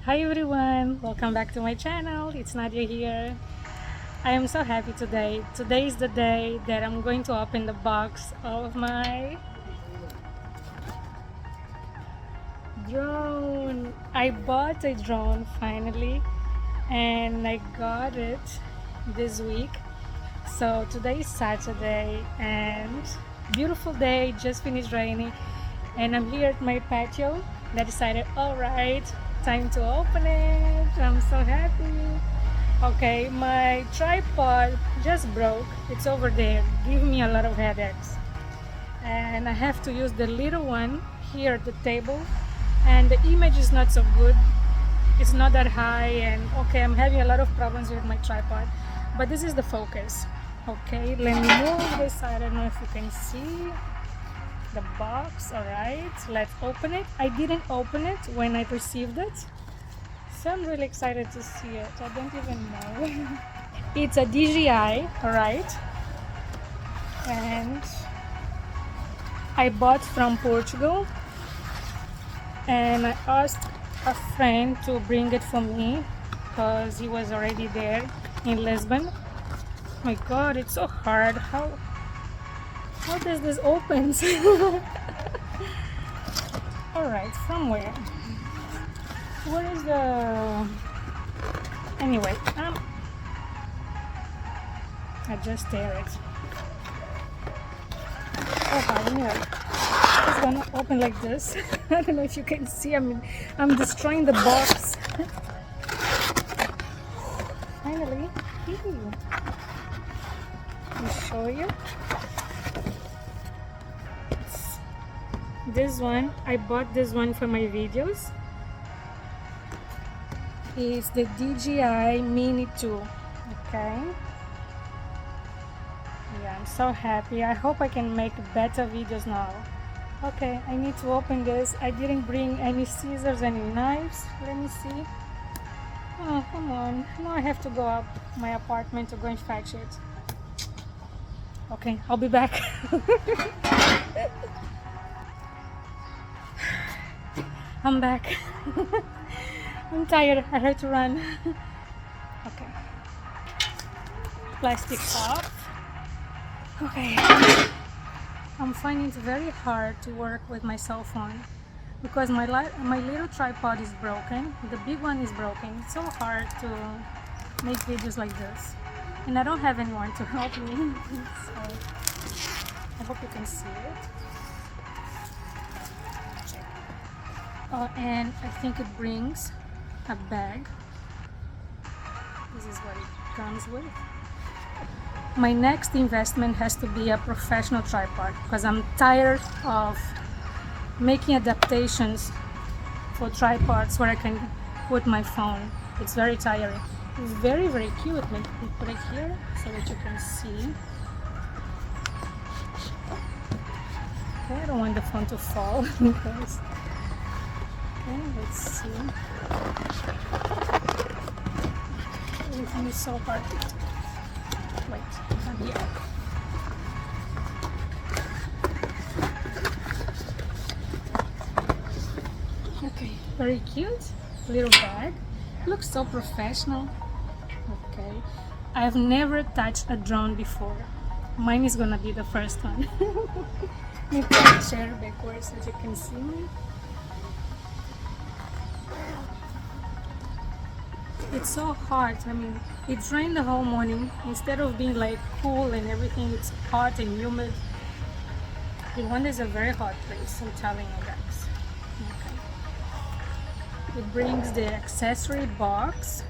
Hi everyone, welcome back to my channel. It's Nadia here. I am so happy today. Today is the day that I'm going to open the box of my drone. I bought a drone finally and I got it this week. So today is Saturday and beautiful day, just finished raining, and I'm here at my patio. I decided, all right, time to open it. I'm so happy. Okay, my tripod just broke. It's over there, giving me a lot of headaches. And I have to use the little one here at the table. And the image is not so good. It's not that high, and okay, I'm having a lot of problems with my tripod. But this is the focus. Okay, let me move this. I don't know if you can see the box. All right, let's open it. I didn't open it when I received it, so I'm really excited to see it. I don't even know. It's a DJI, right? And I bought from Portugal, and I asked a friend to bring it for me because he was already there in Lisbon. Oh my god, it's so hard. How does this open? All right, from where? Where is the? Anyway, I just tear it. Oh, hard here. It's gonna open like this. I don't know if you can see. I'm destroying the box. Finally, let me show you. This one, I bought this one for my videos. It's the DJI Mini 2. Okay. Yeah, I'm so happy. I hope I can make better videos now. Okay, I need to open this. I didn't bring any scissors, any knives. Let me see. Oh, come on. Now I have to go up my apartment to go and fetch it. Okay, I'll be back. I'm back. I'm tired. I had to run. Okay. Plastic off. Okay. I'm finding it very hard to work with my cell phone because my little tripod is broken. The big one is broken. It's so hard to make videos like this, and I don't have anyone to help me. So I hope you can see it. And I think it brings a bag. This is what it comes with. My next investment has to be a professional tripod because I'm tired of making adaptations for tripods where I can put my phone. It's very tiring. It's very, very cute. Let me put it here so that you can see. Okay, I don't want the phone to fall because. Okay, let's see. Everything is so hard. Wait, I'm here. Okay, very cute little bag. Looks so professional. Okay, I've never touched a drone before. Mine is gonna be the first one. Let me put the chair backwards so that you can see me. It's so hot. I mean, it's rained the whole morning. Instead of being like cool and everything, it's hot and humid. Rwanda is a very hot place, I'm telling you guys. Okay. It brings the accessory box.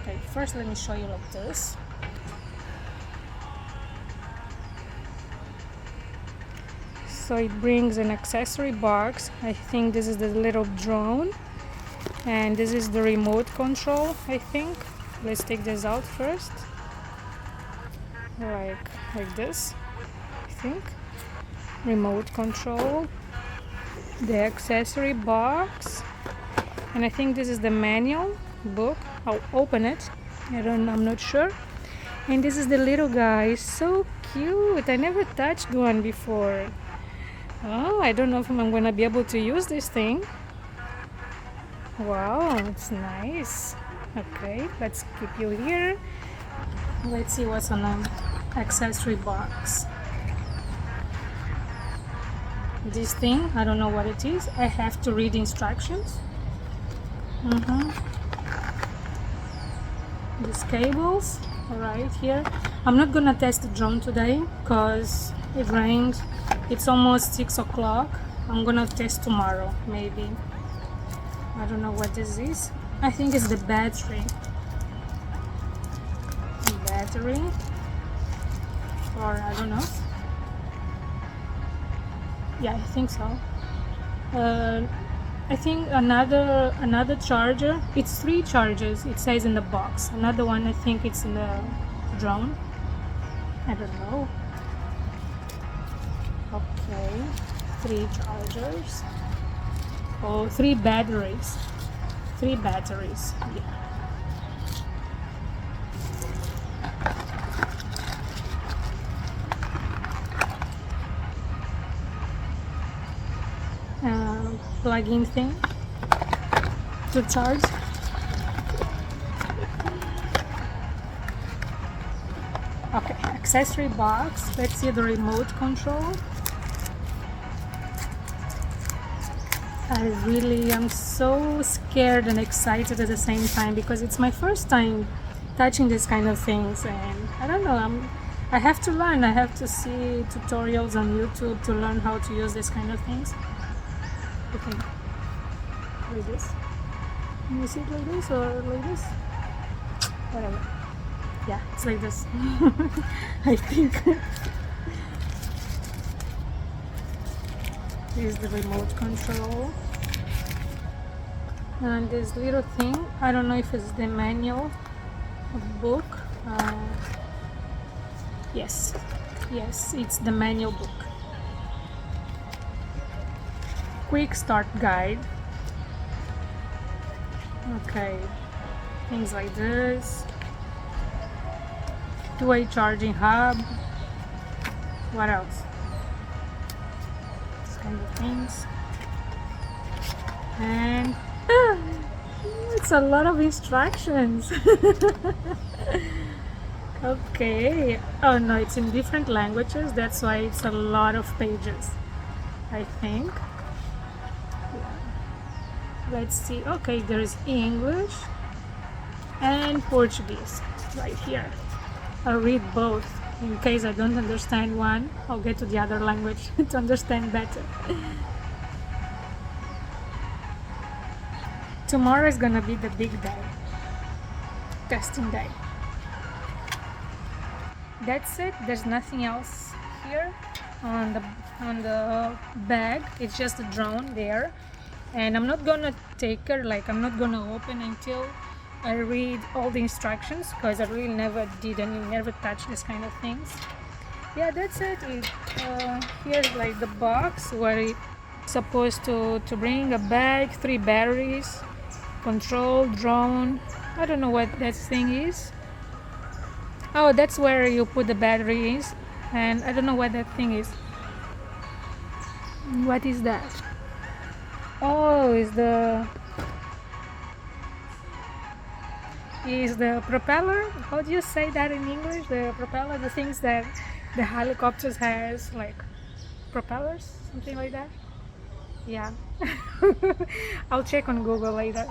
Okay, first let me show you like this. So it brings an accessory box. I think this is the little drone. And this is the remote control, I think. Let's take this out first. Like this, I think. Remote control. The accessory box. And I think this is the manual book. I'll open it. I'm not sure. And this is the little guy. So cute. I never touched one before. Oh, I don't know if I'm gonna be able to use this thing. Wow, it's nice. Okay, let's keep you here. Let's see what's on an accessory box. This thing, I don't know what it is. I have to read instructions. These cables right here. I'm not gonna test the drone today because it rained. It's almost 6 o'clock. I'm gonna test tomorrow, maybe. I don't know what this is. I think it's the battery. Or I don't know. Yeah, I think so. I think another charger. It's 3 chargers. It says in the box. Another one, I think it's in the drone. I don't know. Okay, 3 chargers. Oh, 3 batteries. 3 batteries. Yeah. Plug-in thing to charge. Okay, accessory box. Let's see the remote control. I really am so scared and excited at the same time because it's my first time touching this kind of things, and I don't know, I have to learn. I have to see tutorials on YouTube to learn how to use this kind of things. Okay, like this. Can you see it like this or like this? Whatever. Yeah, it's like this. I think. Here's the remote control. And this little thing, I don't know if it's the manual book. Yes, it's the manual book. Quick start guide. Okay, things like this. 2-way charging hub. What else? This kind of things. And it's a lot of instructions. Okay. Oh no, it's in different languages. That's why it's a lot of pages, I think. Let's see. Okay, there's English and Portuguese right here. I'll read both. In case I don't understand one, I'll get to the other language to understand better. Tomorrow is gonna be the big day, testing day. That's it. There's nothing else here on the bag. It's just a drone there, and I'm not gonna take her. Like, I'm not gonna open until I read all the instructions, because I really never did and never touched this kind of things. Yeah, that's it. Here's like the box where it's supposed to bring a bag, 3 batteries, control, drone. I don't know what that thing is. Oh, that's where you put the batteries, and I don't know what that thing is. What is that? Oh, is the propeller? How do you say that in English? The propeller, the things that the helicopters has, like propellers, something like that. Yeah. I'll check on Google later.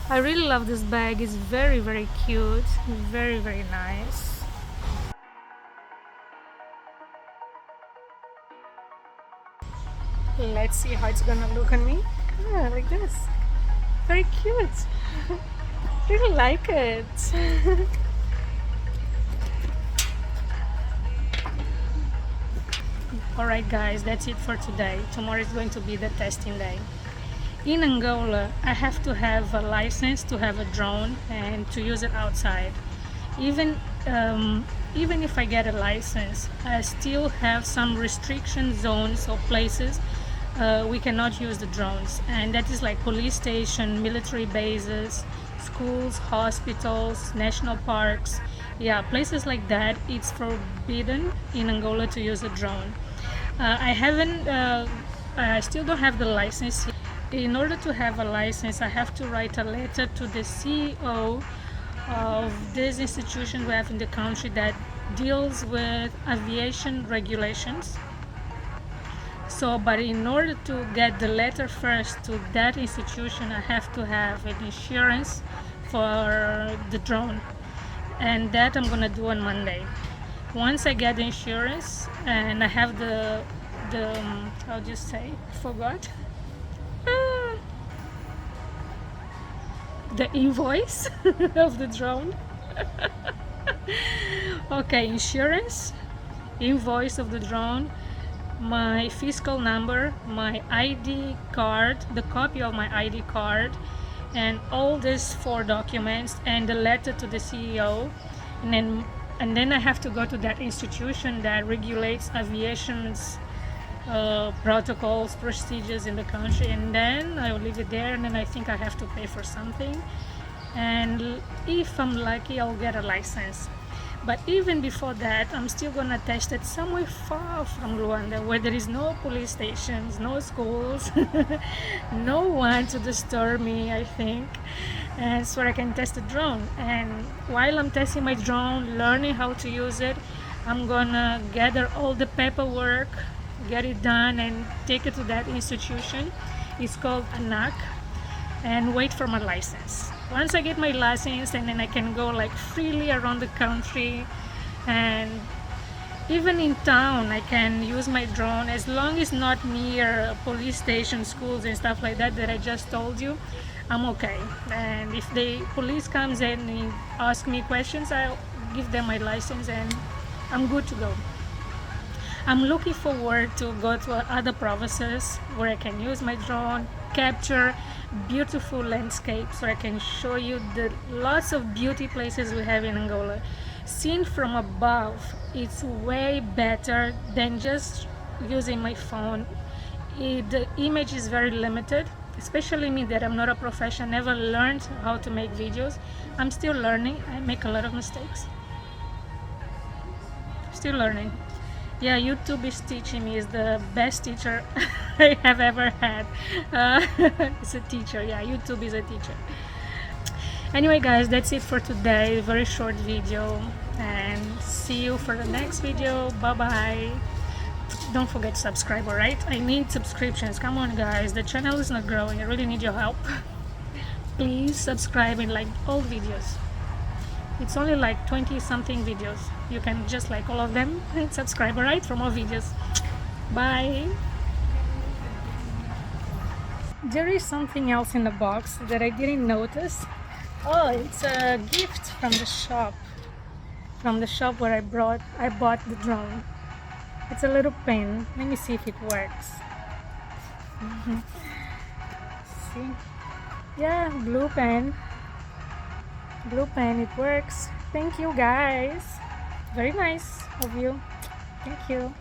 I really love this bag. It's very, very cute. Very, very nice. Let's see how it's gonna look on me. Yeah, like this. Very cute. Really like it. Alright guys, that's it for today. Tomorrow is going to be the testing day. In Angola, I have to have a license to have a drone and to use it outside. Even if I get a license, I still have some restriction zones or places we cannot use the drones, and that is like police station, military bases, schools, hospitals, national parks. Yeah, places like that, it's forbidden in Angola to use a drone. I still don't have the license. in order to have a license, I have to write a letter to the CEO of this institution we have in the country that deals with aviation regulations. So, but in order to get the letter first to that institution, I have to have an insurance for the drone, and that I'm gonna do on Monday. Once I get the insurance and I have the how do you say? Forgot. The invoice of the drone. Okay, insurance, invoice of the drone, my fiscal number, my ID card, the copy of my ID card, and all these 4 documents, and the letter to the CEO, and then I have to go to that institution that regulates aviation's protocols, procedures in the country, and then I will leave it there, and then I think I have to pay for something, and if I'm lucky, I'll get a license. But even before that, I'm still gonna test it somewhere far from Luanda, where there is no police stations, no schools, no one to disturb me, I think. And so I can test the drone. And while I'm testing my drone, learning how to use it, I'm gonna gather all the paperwork, get it done, and take it to that institution. It's called ANAC, and wait for my license. Once I get my license, and then I can go like freely around the country, and even in town I can use my drone as long as not near police station, schools and stuff like that I just told you. I'm okay. And if the police comes in and ask me questions, I'll give them my license and I'm good to go. I'm looking forward to go to other provinces where I can use my drone, capture beautiful landscapes, so I can show you the lots of beauty places we have in Angola. Seen from above, it's way better than just using my phone. The image is very limited, especially me that I'm not a professional, never learned how to make videos. I'm still learning. I make a lot of mistakes. Still learning. Yeah, YouTube is teaching me. Is the best teacher I have ever had. It's a teacher. Yeah, YouTube is a teacher. Anyway guys, that's it for today. Very short video, and see you for the next video. Bye bye. Don't forget to subscribe, alright? I need subscriptions. Come on guys, the channel is not growing. I really need your help. Please subscribe and like all videos. It's only like 20 something videos. You can just like all of them and subscribe, alright, for more videos. Bye. There is something else in the box that I didn't notice. Oh, it's a gift from the shop. From the shop where I bought the drone. It's a little pen. Let me see if it works. See? Yeah, blue pen. Blue pen, it works. Thank you guys. Very nice of you. Thank you.